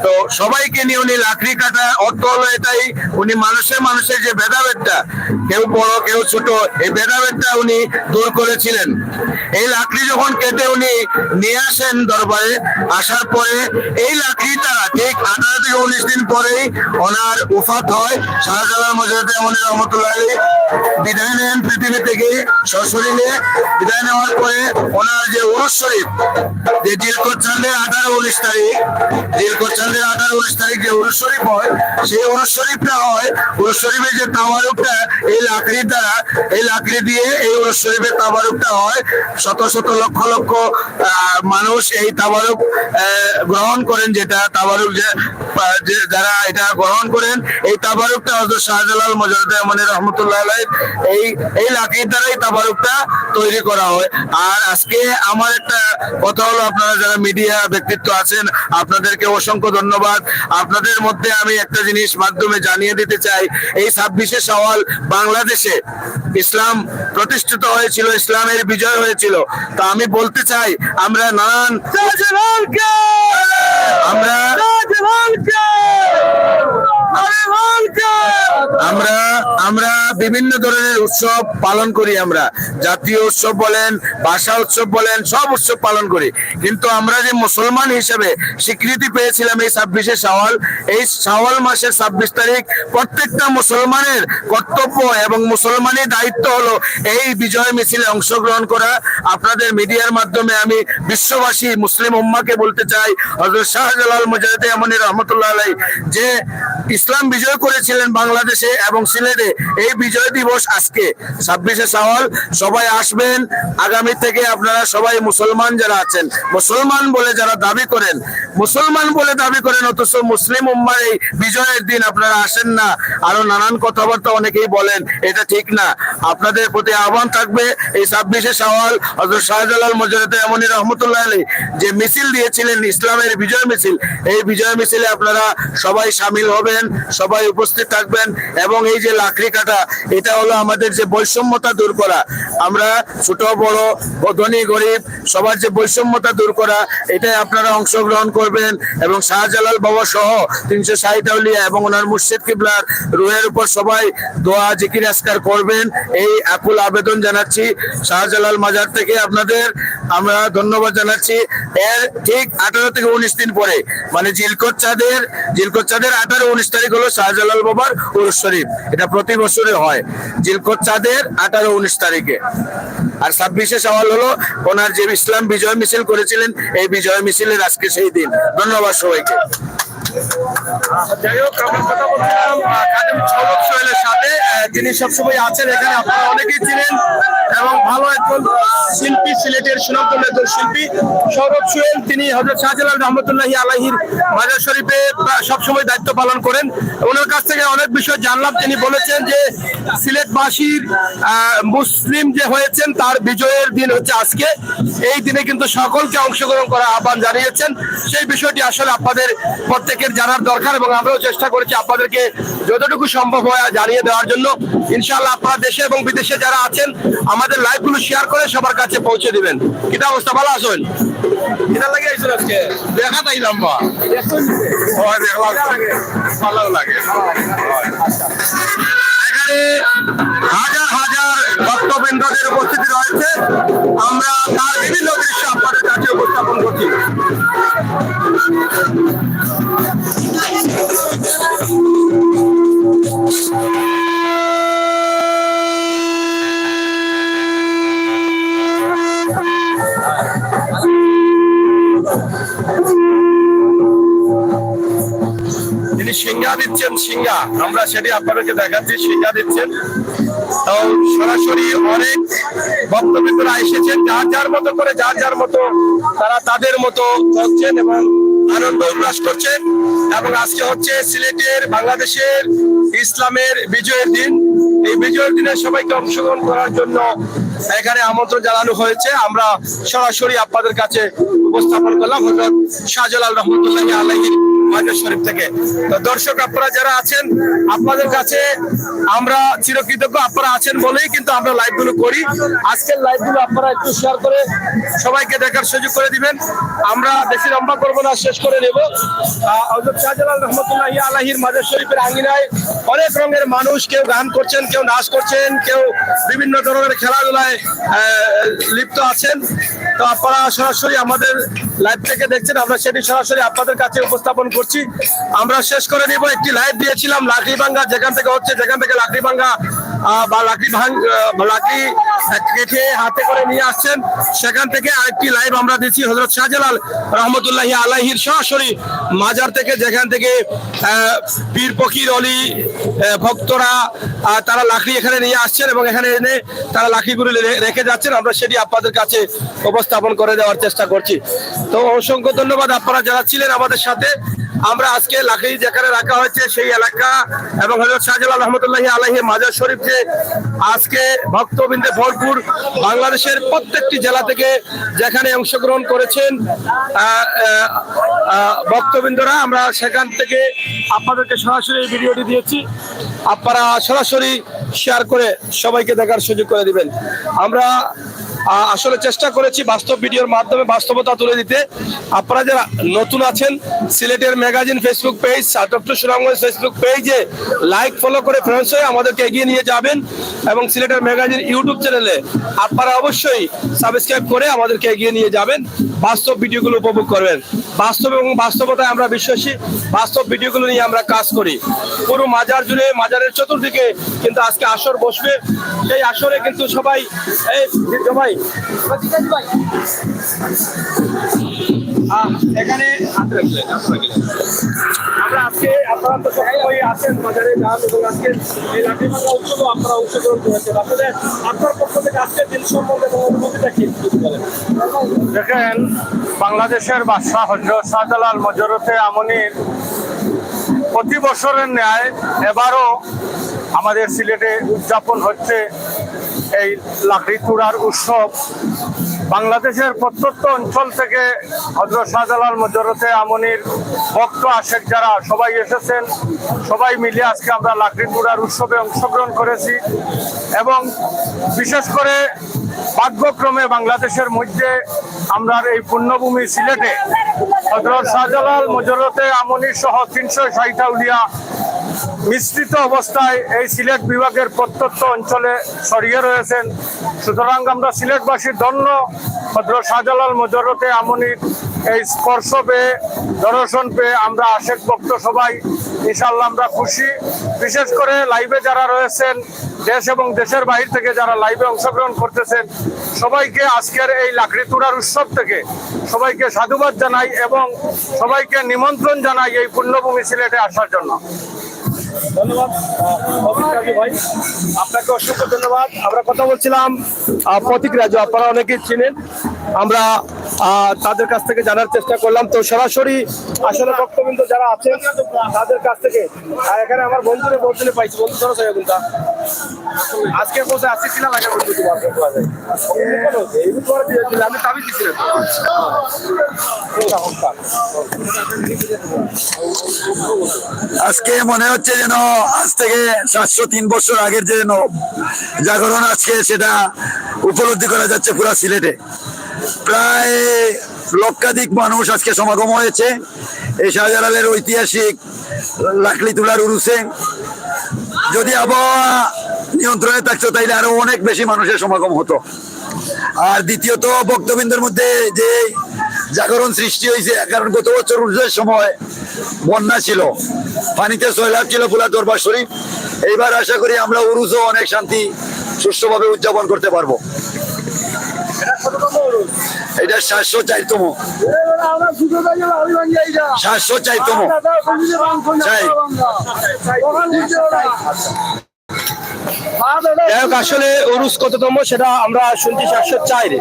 তো সবাইকে নিয়ে উনি লাকড়ি কাটা, অর্থ হলো এটাই, উনি মানুষের যে ভেদাভেদটা, কেউ বড় কেউ ছোট, এই ভেদাভেদটা উনি দূর করেছিলেন। এই লাকড়ি যখন কেটে উনি নিয়ে আসেন দরবারে, আসার পরে এই লাকড়িটা ঠিক 18 থেকে 19 দিন পরেই ওনার উফাত হয়। শাহজালাল মুজাহিদে এমনি রহমতুল্লাহ আলাইহি বিদায় নেন পৃথিবী থেকে সশরীরে। বিদায় নেওয়ার পরে ওনার যে উরুস শরীফ, যে জিলকদ চাঁদের 18-19 তারিখ, জিলকদ চাঁদের 18-19 তারিখ যে উরুস শরীফ হয়, সেই উরুস শরীফটা হয়, উরুস শরীফের যে তাবারুকটা এই লাকড়ির দ্বারা, এই লাকড়ি দিয়ে এই উরুস শরীফের তাবারুকটা হয়। শত শত লক্ষ লক্ষ মানুষ এই তাবারুক গ্রহণ করেন, যেটা তাবারুক যারা এটা গ্রহণ করেন, এই তাবারুকটা হযরত শাহজালাল মুজাহিদে এমনি রহমতুল্লাহ আলাইহি এই লাকড়ির দ্বারাই তাবারুকটা তৈরি করা হয়। আর আজকে আমার একটা কথা হলো, আপনারা যারা মিডিয়া ব্যক্তিত্ব আছেন আপনাদেরকে অসংখ্য ধন্যবাদ। আপনাদের মধ্যে আমি একটা জিনিস মাধ্যমে জানিয়ে দিতে চাই, এই 26শে শাওয়াল বাংলাদেশে ইসলাম প্রতিষ্ঠিত হয়েছিল, ইসলামের বিজয় হয়েছিল। তো আমি বলতে চাই, আমরা নানান আমরা বিভিন্ন ধরনের উৎসব পালন করি। আমরা জাতীয় উৎসব বলেন, ভাষা উৎসব বলেন, সব উৎসব পালন করি। কিন্তু আমরা যে মুসলমান হিসেবে স্বীকৃতি পেয়েছিলাম এই 26শে শাওয়াল, এই শাওয়াল মাসের 26 তারিখ প্রত্যেকটা মুসলমানের কর্তব্য এবং মুসলমানের দায়িত্ব হলো এই বিজয় মিছিলে অংশগ্রহণ করা। আপনাদের মিডিয়ার মাধ্যমে আমি বিশ্ববাসী মুসলিম উম্মাকে বলতে চাই, হযরত শাহজালাল মুজাহিদে এমনি রহমতুল্লাহ আলাইহি যে ইসলাম বিজয় করেছিলেন বাংলাদেশে এবং সিলেটে, এই বিজয় দিবস আজকে 26শে শাওয়াল। সবাই আসবেন। আগামী থেকে আপনারা সবাই মুসলমান যারা আছেন, মুসলমান বলে যারা দাবি করেন, মুসলমান বলে দাবি করেন অথচ মুসলিম উম্মার এই বিজয়ের দিন আপনারা আসেন না, আরো নানান কথাবার্তা অনেকেই বলেন, এটা ঠিক না। আপনাদের প্রতি আহ্বান থাকবে, এই 26শে শাওয়াল হযরত শাহজালাল মুজাহিদে এমনি রহমতুল্লাহ আলাইহি যে মিছিল দিয়েছিলেন, ইসলামের বিজয় মিছিল, এই বিজয় মিছিলে আপনারা সবাই শামিল হবেন, সবাই উপস্থিত থাকবেন। এবং এই যে লাকড়ি কাটা, এটা হলো আমাদের যে বৈষম্যতা দূর করা। আমরা ছোট বড়, ধনী গরিব সবার যে বৈষম্যতা দূর করা, এটাই আপনারা অংশগ্রহণ করবেন। এবং শাহজালাল বাবা সহ 360 আউলিয়া এবং ওনার মুর্শিদ কিবলার রুহের উপর সবাই দোয়া জিকির আজকার করবেন, এই আকুল আবেদন জানাচ্ছি। শাহজালাল মাজার থেকে আপনাদের আমরা ধন্যবাদ জানাচ্ছি। এর ঠিক 18 থেকে 19 দিন পরে, মানে জিলকদ চাঁদের 18-19 তারিখ হলো শাহজালাল বাবার উরুস শরীফ। এটা প্রতি বছরে হয় জিলকদ চাঁদের 18-19 তারিখে। আর 26শে শাওয়াল হলো ওনার যে ইসলাম বিজয় মিছিল করেছিলেন, এই বিজয় মিছিলের আজকে সেই দিন। ধন্যবাদ সবাইকে। যাই হোক, আমরা কথা বলছিলাম খাদেম সৌরভ সোহেলের সাথে, যিনি সবসময় আছেন এখানে, আপনারা অনেকেই ছিলেন এবং ভালো একজন শিল্পী, সিলেটের সুনামধন্য একজন শিল্পী সৌরভ সোহেল। তিনি হযরত শাহজালাল রহমতুল্লাহি আলাইহির মাজার শরীফে সবসময় দায়িত্ব পালন করেন। ওনার কাছ থেকে অনেক বিষয় জানলাম। তিনি বলেছেন যে সিলেটবাসীর মুসলিম যে হয়েছেন তার বিজয়ের দিন হচ্ছে আজকে। এই দিনে কিন্তু সকলকে অংশগ্রহণ করার আহ্বান জানিয়েছেন। সেই বিষয়টি আসলে আপনাদের প্রত্যেকের জানার দরকার এবং আমরাও চেষ্টা করেছি আপনাদেরকে যতটুকু সম্ভব হয় জানিয়ে দেওয়ার জন্য। ইনশাআল্লাহ আপনারা দেশে এবং বিদেশে যারা আছেন আমাদের লাইভগুলো শেয়ার করে সবার কাছে পৌঁছে দিবেন। কিটা অবস্থা, ভালো আছেন? কিটা লাগে আইছেন আজকে? দেখা তাইলাম বা দেখলাম, ভালো লাগে। এখানে হাজার হাজার ভক্তবৃন্দ ভক্তবৃন্দদের উপস্থিতি রয়েছে, আমরা তার বিভিন্ন দৃশ্য আপনাদের কাছে উপস্থাপন করছি। তিনি সিংহা দিচ্ছেন, সিংহা আমরা সেটি আপনাদেরকে দেখাচ্ছি, সিংহা দিচ্ছেন। তো সরাসরি অনেক ভক্তবৃন্দরা এসেছেন, যার যার মতো করে যার যার মতো তারা তাদের মতো চলছেন এবং আনন্দ উল্লাস করছেন। এবং আজকে হচ্ছে সিলেটের বাংলাদেশের ইসলামের বিজয়ের দিন। এই বিজয়ের দিনে সবাইকে অংশগ্রহণ করার জন্য এখানে আমন্ত্রণ জানানো হয়েছে। আমরা সরাসরি আপনাদের কাছে উপস্থাপন করলাম হযরত শাহজালাল রহমতুল্লাহি আলাইহির মাজার শরীফ থেকে। তো দর্শক আপনারা যারা আছেন, আপনাদের কাছে আমরা চিরকৃতজ্ঞ, আপনারা আছেন বলেই কিন্তু আমরা লাইভ গুলো করি। আজকের লাইভ গুলো আপনারা একটু শেয়ার করে সবাইকে দেখার সুযোগ করে দিবেন। আমরা বেশি লম্বা করবো না, শেষ করে নেব। হযরত শাহজালাল রহমতুল্লাহি আলাইহির মাজার শরীফের আঙ্গিনায় অনেক রঙের মানুষ, কেউ গান করছেন, কেউ নাচ করছেন, কেউ বিভিন্ন ধরনের খেলাধুলায় লিপ্ত আছেন। তো আপনারা সরাসরি আমাদের লাইভ থেকে দেখছেন, আমরা সেটি সরাসরি আপনাদের কাছে উপস্থাপন করছি। আমরা শেষ করে নিব, একটি লাইভ দিয়েছিলাম লাকড়ি ভাঙ্গা, যেখান থেকে লাকড়ি ভাঙ্গা বা লাকড়ি কেটে হাতে করে নিয়ে আসছেন, সেখান থেকে আরেকটি লাইভ আমরা দিচ্ছি হযরত শাহজালাল রহমতুল্লাহি আলাইহির সরাসরি মাজার থেকে, যেখান থেকে পীর ফকির অলি ভক্তরা তারা লাকড়ি এখানে নিয়ে আসছেন এবং এখানে এনে তারা লাকড়িগুলো রেখে যাচ্ছেন। আমরা সেটি আপনাদের কাছে উপস্থাপন করে দেওয়ার চেষ্টা করছি। তো অসংখ্য ধন্যবাদ আপনারা যারা ছিলেন আমাদের সাথে। আমরা আজকে লাকড়ি যেখানে রাখা হয়েছে সেই এলাকা এবং হযরত শাহজালাল রহমতুল্লাহি আলাইহির মাজার শরীফ যে আজকে ভক্তবৃন্দে ভরপুর, বাংলাদেশের প্রত্যেকটি জেলা থেকে যেখানে অংশগ্রহণ করেছেন ভক্তবৃন্দরা, আমরা সেখান থেকে আপনাদেরকে সরাসরি এই ভিডিওটি দিয়েছি। আপনারা সরাসরি শেয়ার করে সবাইকে দেখার সুযোগ করে দিবেন। আমরা আসলে চেষ্টা করেছি বাস্তব ভিডিওর মাধ্যমে বাস্তবতা তুলে দিতে। আপনারা যারা নতুন আছেন, সিলেটের magazine Facebook page, doctor Sunamganj Facebook পেজে লাইক ফলো করে ফ্রেন্ডস হয়ে আমাদেরকে এগিয়ে নিয়ে যাবেন এবং সিলেটের ম্যাগাজিন ইউটিউব চ্যানেলে আপনারা অবশ্যই সাবস্ক্রাইব করে আমাদেরকে এগিয়ে নিয়ে যাবেন, বাস্তব ভিডিওগুলো উপভোগ করবেন। বাস্তব এবং বাস্তবতায় আমরা বিশ্বাসী, বাস্তব ভিডিওগুলো নিয়ে আমরা কাজ করি। পুরো মাজার জুড়ে, মাজারের চতুর্দিকে কিন্তু আজকে আসর বসবে। সেই আসরে কিন্তু সবাই এখানে আমরা আজকে আপনারা তো সবাই আছেন মাজারে গান এবং আজকে এই লাকড়ি ভাঙ্গা উৎসবে আপনারা অংশগ্রহণ করেছেন। আপনার পক্ষ থেকে আজকের দিন সম্বন্ধে অনুভূতিটা কি বলেন? দেখেন, বাংলাদেশের বাদশাহ হযরত শাহজালাল মজরতে আমনির প্রতি বছরের ন্যায় এবারও আমাদের সিলেটে উদযাপন হচ্ছে এই লাকড়ি তুড়ার উৎসব। বাংলাদেশের প্রত্যন্ত অঞ্চল থেকে হযরত শাহজালাল মজরতে আমনির ভক্ত আশেক যারা সবাই এসেছেন, সবাই মিলে আজকে আমরা লাকড়ি তুড়ার উৎসবে অংশগ্রহণ করেছি। এবং বিশেষ করে ভাগ্যক্রমে বাংলাদেশের মধ্যে আমরা এই পুণ্যভূমি সিলেটে হযরত শাহজালাল মজরতে আমনির সহ 360 আউলিয়া মিশ্রিত অবস্থায় এই সিলেট বিভাগের প্রত্যন্ত অঞ্চলে ছড়িয়ে রয়েছেন। সুতরাং আমরা সিলেটবাসীর ধন্য হযরত শাহজালাল মজরতে আমনির এই স্পর্শ পেয়ে, দর্শন পেয়ে আমরা আশেক ভক্ত সবাই ইনশাআল্লাহ আমরা খুশি। বিশেষ করে লাইভে যারা রয়েছেন, দেশ এবং দেশের বাইরে থেকে যারা লাইভে অংশগ্রহণ করতেছেন, সবাইকে আজকের এই লাকড়ি তুড়ার উৎসব থেকে সবাইকে সাধুবাদ জানাই এবং সবাইকে নিমন্ত্রণ জানাই এই পুণ্যভূমি সিলেটে আসার জন্য। ধন্যবাদ ভাই, আপনাকে অসংখ্য ধন্যবাদ। আমরা কথা বলছিলাম প্রতীক রাজু, আপনারা অনেকেই চিনেন, আমরা তাদের কাছ থেকে জানার চেষ্টা করলাম। তো সরাসরি আসলে ভক্তবৃন্দ যারা আছেন তাদের কাছ থেকে, এখানে আমার বন্ধুরে বলতে পাইছি, বন্ধু ধরো বন্ধুটা আজকে বলতে আসছিলাম, আগে বন্ধু আমি তাবি দিচ্ছিলাম। আজকে মনে হচ্ছে যেন আজ থেকে 703 বছর আগের যে জাগরণ আজকে সেটা উপলব্ধি করা যাচ্ছে পুরা সিলেটে। প্রায় লক্ষাধিক মানুষ আজকে সমাগম হয়েছে এই শাহজালালের ঐতিহাসিক লাকড়ি তুলার উরুসে। যদি আবহাওয়া নিয়ন্ত্রণে থাকতো তাইলে আরো অনেক বেশি মানুষের সমাগম হতো। আর দ্বিতীয়ত ভক্তবৃন্দের মধ্যে যে জাগরণ সৃষ্টি হয়েছে, কারণ গত বছর উর্জের সময় বন্যা ছিল, পানিতে সয়লাব ছিল পুরা দরবার শরীফ। এইবার আশা করি আমরা উরুজও অনেক শান্তি সুষ্ঠুভাবে উদযাপন করতে পারবো। এটা 704তম 704তম। আসলে উরুস কততম সেটা আমরা শুনছি 704,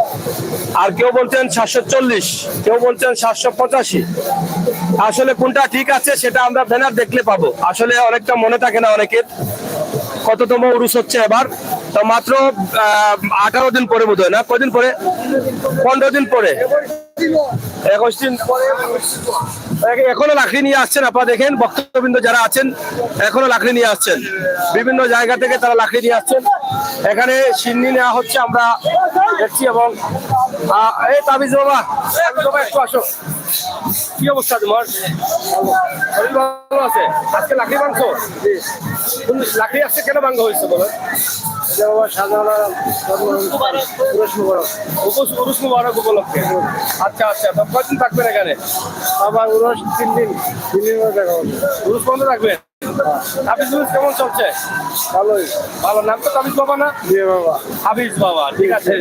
আর কেউ বলছেন 740, কেউ বলছেন 785। আসলে কোনটা ঠিক আছে সেটা আমরা ব্যানার দেখলে পাবো। আসলে অনেকটা মনে থাকে না অনেকের কততম উরুস হচ্ছে এবার। তো মাত্র 18 দিন পরে বোধ হয়, না কদিন পরে, 15 দিন পরে, 21 দিন পরে এখনো লাকড়ি নিয়ে আসছেন। আপনারা দেখেন ভক্তবৃন্দ যারা আছেন এখনো লাকড়ি নিয়ে আসছেন, বিভিন্ন জায়গা থেকে তারা লাকড়ি নিয়ে আসছেন। এখানে সিন্নি নেওয়া হচ্ছে আমরা দেখছি। এবং এই তাবিজ বাবা, তাবিজ বাবা একটু আসো। কি অবস্থা তোমার? শরীর ভালো আছে? আজকে লাকড়ি ভাঙছো? লাকড়ি আসছে কেন ভাঙা হয়েছে বলো? উরুস মুবারক উপলক্ষে। আচ্ছা আচ্ছা, তো কয়দিন থাকবেন এখানে? আবার উরস 3 দিন, 3 দিন দেখা হবে। উরুস বন্ধ থাকবেন? তাবিজ উরুস কেমন চলছে? ভালোই। ভালো। নাম তো তাবিজ বাবা না? জি বাবা। হাবিজ বাবা, ঠিক আছে,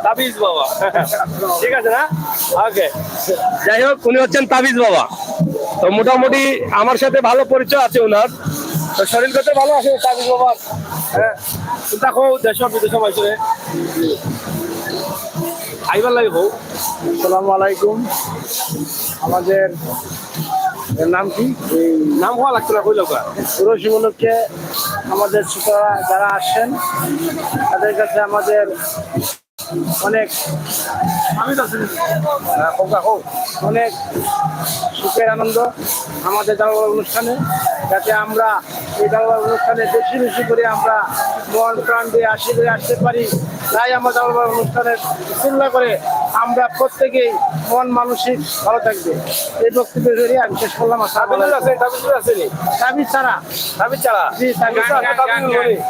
তাবিজ বাবা, ঠিক আছে না? ওকে, যাই হোক, উনি হচ্ছেন তাবিজ বাবা। তো মোটামুটি আমার সাথে ভালো পরিচয় আছে ওনার। তো শরীর করতে ভালো আছে তাবিজ বাবার। হ্যাঁ, দেখো দেশ বিদেশ হয়েছে আইবার লাগে বউ। আসসালামু আলাইকুম। আমাদের নাম কি? নাম হওয়া লাগতো না, কই লোক উরস উপলক্ষে আমাদের ছোটরা যারা আসেন তাদের কাছে আমাদের অনেক অনেক সুখের আনন্দ আমাদের দাওয়ার অনুষ্ঠানে, যাতে আমরা এই দাওয়ার অনুষ্ঠানে বেশি বেশি করে আমরা মন প্রাণ দিয়ে আসতে পারি। তাই আমরা দাওয়ার অনুষ্ঠানের চিন্তা করে আমরা প্রত্যেকেই মন মানসিক ভালো থাকবে এই বক্তব্য ধরে আমি শেষ করলাম। তাবিজ ছাড়া, তাবিজ ছাড়া? জি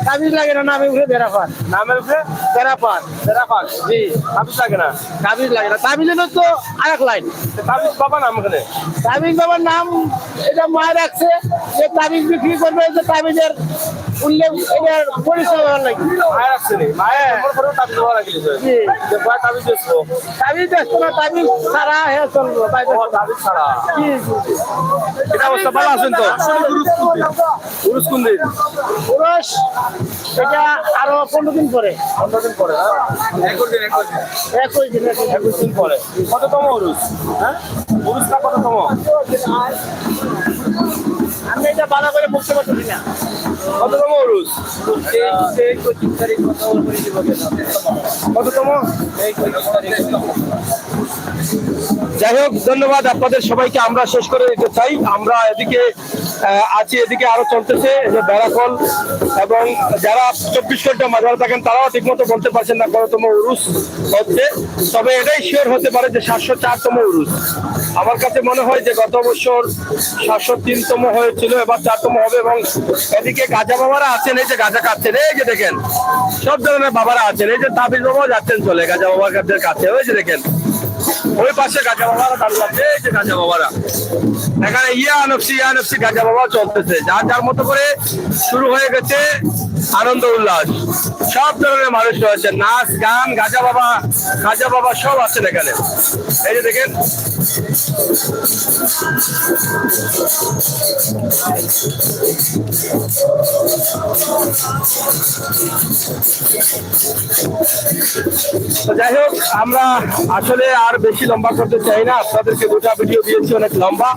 তাবিজ লাগে না, নামে উঠে বেড়াপান, নামের উপরে বেড়াপান, বেড়াপান। জি তাবিজ লাগে না? তাবিজ লাগে না। তাবিজের তো আরেক লাইন। তাবিজ বাবা নাম এখানে? তাবিজ বাবার নাম এটা মায়ের রাখছে, যে তাবিজ বিক্রি করবে, যে তাবিজের উল্লেখ এটার পরিচয় হওয়ার লাগে। মায়ের আসছে নি? মায়ের তাবিজ বাবা লাগিয়েছে? জি তাবিজ বেচবো? তাবিজ ব্যস্ত না, তাবিজ ছাড়া হ্যাঁ চলবো। তাবিজ ছাড়া? জি এটা অবস্থা ভালো আছেন তো? উরুস কোন দিন? পুরুষ এটা আরো 15 দিন পরে। 15 দিন পরে? 21 দিন 21 দিন পরে। কততম উরুস? হ্যাঁ, উরুসটা কততম? আমি এটা ভালো করে বুঝতে পারছি না। কততম উরুস? কততম? যাই হোক, ধন্যবাদ আপনাদের সবাইকে। আমরা শেষ করে দিতে চাই। আমরা এদিকে আছি, এদিকে আরো চলতেছে যে বেড়াকল, এবং যারা 24 ঘন্টা মাঝারে থাকেন তারাও ঠিক মতো বলতে পারছেন না কততম উরুস হচ্ছে। তবে এটাই শিওর হতে পারে যে 704তম উরুস। আমার কাছে মনে হয় যে গত বছর 703তম হয়েছিল, এবার 4তম হবে। এবং এদিকে গাজা বাবারা আছেন, এই যে গাজা কাটছেন, এই যে দেখেন সব ধরনের বাবারা আছেন। এই যে তাবিজ বাবাও যাচ্ছেন চলে গাজা বাবার কাছে, ওই যে দেখেন ওই পাশে গাজা বাবারা দাঁড়িয়ে আছে, এই যে গাজা বাবারা। এখানে ইয়া নফসি গাজা বাবা চলতেছে, যার যার মতো করে শুরু হয়ে গেছে আনন্দ উল্লাস। সব ধরনের মানুষ রয়েছে, নাচ গান, গাজা বাবা সব আছেন এখানে। এই যে দেখেন যাই হোক, আমরা আসলে আর বেশি লম্বা করতে চাই না। আপনাদেরকে দুটা ভিডিও দিয়েছি অনেক লম্বা।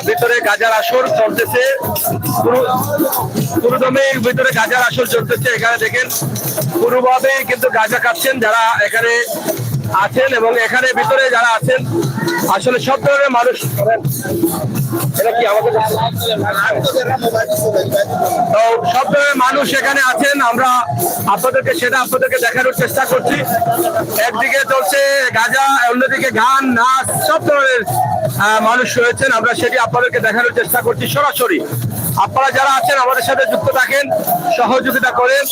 ভিতরে গাজার আসর চলতেছে, পুরোদমে ভিতরে গাজার আসর চলতেছে। এখানে দেখেন পুরোভাবে কিন্তু গাজা কাটছেন যারা এখানে আছেন, এবং এখানে ভিতরে যারা আছেন আসলে সব ধরনের মানুষ। এটা কি আমাদের তো সব ধরনের মানুষ এখানে আছেন। আমরা আপনাদেরকে দেখানোর চেষ্টা করছি। একদিকে চলছে গাজা, অন্যদিকে গান, নাচ, সব ধরনের মানুষ রয়েছেন। আমরা সেটি আপনাদেরকে দেখানোর চেষ্টা করছি সরাসরি। আপনারা যারা আছেন আমাদের সাথে যুক্ত থাকেন, সহযোগিতা করেন।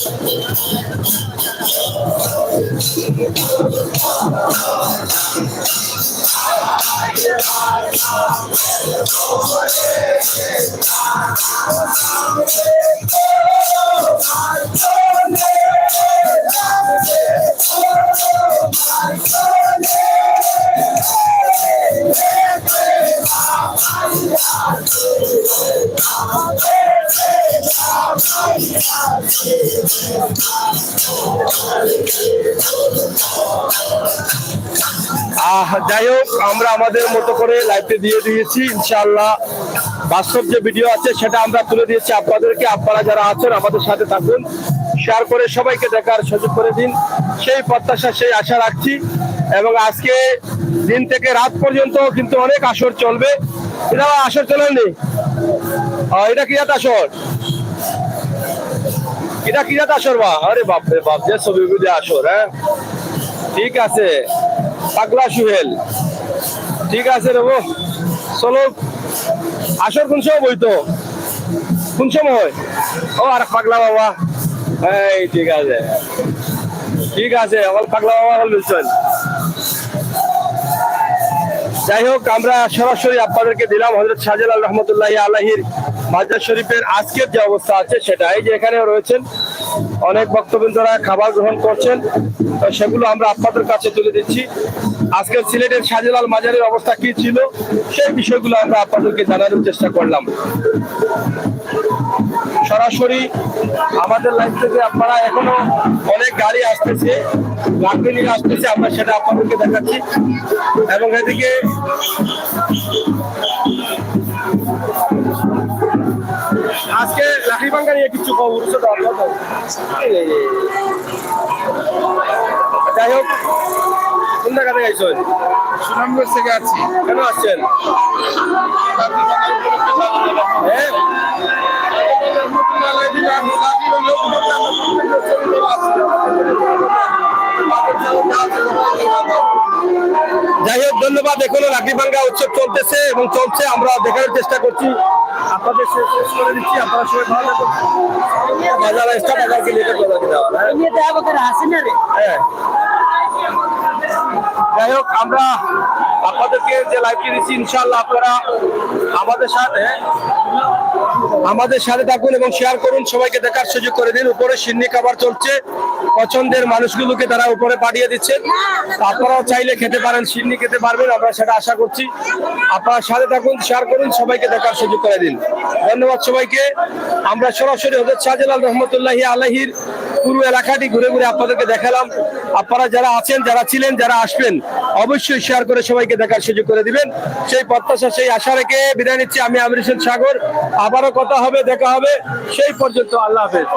যাই হোক, আমরা আমাদের মতো করে লাইভে দিয়ে দিয়েছি। ইনশাআল্লাহ বাস্তব যে ভিডিও আছে সেটা আমরা তুলে দিয়েছি আপনাদেরকে। আপনারা যারা আছেন আমাদের সাথে থাকুন, শেয়ার করে সবাইকে দেখার সুযোগ করে দিন, সেই প্রত্যাশা সেই আশা রাখছি। এবং আজকে দিন থেকে রাত পর্যন্ত কিন্তু অনেক আসর চলবে। এটা আসর চলেননি, এটা কি রাত আসর, এটা কি রাত আসর বা? আরে বাপরে বাপ, যে ছবি বুঝে আসর। হ্যাঁ ঠিক আছে, পাগলা সুহেল, ঠিক আছে রে বো, চলো। আসর কোন সময় বইতো, কোন সময়? ও আর পাগলা বাবা, এই ঠিক আছে ঠিক আছে, আমার পাগলা বাবা বলছেন। যাই হোক, আমরা সরাসরি আপনাদেরকে দিলাম হযরত শাহজালাল রহমতুল্লাহি আলাইহির মাজার শরীফের আজকের যে অবস্থা আছে সেটা। এই যে এখানে রয়েছেন অনেক ভক্তবৃন্দরা খাবার গ্রহণ করছেন, তো সেগুলো আমরা আপনাদের কাছে তুলে দিচ্ছি। আজকের সিলেটের শাহজালাল মাজারের অবস্থা কি ছিল সেই বিষয়গুলো আমরা আপনাদেরকে জানানোর চেষ্টা করলাম সরাসরি আমাদের লাইফ থেকে। আপনারা এখনো অনেক গাড়ি আসতেছে, গাড়ি নিয়ে আসতেছে, আমরা সেটা আপনাদেরকে দেখাচ্ছি। এবং এদিকে আজকে লাঠি ভাঙ্গা নিয়ে কিছু খবর। যাই হোক, কোন জায়গা থেকে আইসেন? সুনামগঞ্জ থেকে আছি। কেন আসছেন? হ্যাঁ, যাই হোক, ধন্যবাদ। এখনো লাঠি ভাঙ্গা উৎসব চলতেছে এবং চলছে, আমরা দেখার চেষ্টা করছি, আপনাদের শেষ করে দিচ্ছি। আপনারা সবাই ভালো থাকুন। বাজার স্টার্ট আগে লেটার করে দাও। হ্যাঁ, যাই হোক, আমরা আপনাদেরকে যে লাইভটি দিচ্ছি, ইনশাআল্লাহ আপনারা আমাদের সাথে থাকুন এবং শেয়ার করুন, সবাইকে দেখার সুযোগ করে দিন। উপরে সিন্নি খাবার চলছে, পছন্দের মানুষগুলোকে তারা উপরে পাঠিয়ে দিচ্ছেন। আপনারাও চাইলে খেতে পারেন, সিন্নি খেতে পারবেন, আমরা সেটা আশা করছি। আপনারা সাথে থাকুন, শেয়ার করুন, সবাইকে দেখার সুযোগ করে দিন। ধন্যবাদ সবাইকে। আমরা সরাসরি হযরত শাহজালাল রহমতুল্লাহি আলাইহির পুরো এলাকাটি ঘুরে ঘুরে আপনাদেরকে দেখালাম। আপনারা যারা আছেন, যারা ছিলেন, যারা আসবেন, অবশ্যই শেয়ার করে সবাইকে দেখার সুযোগ করে দিবেন, সেই প্রত্যাশা সেই আশা রেখে বিদায় নিচ্ছি। আমি আমির হোসেন সাগর। আবারও কথা হবে, দেখা হবে, সেই পর্যন্ত আল্লাহ হাফেজ।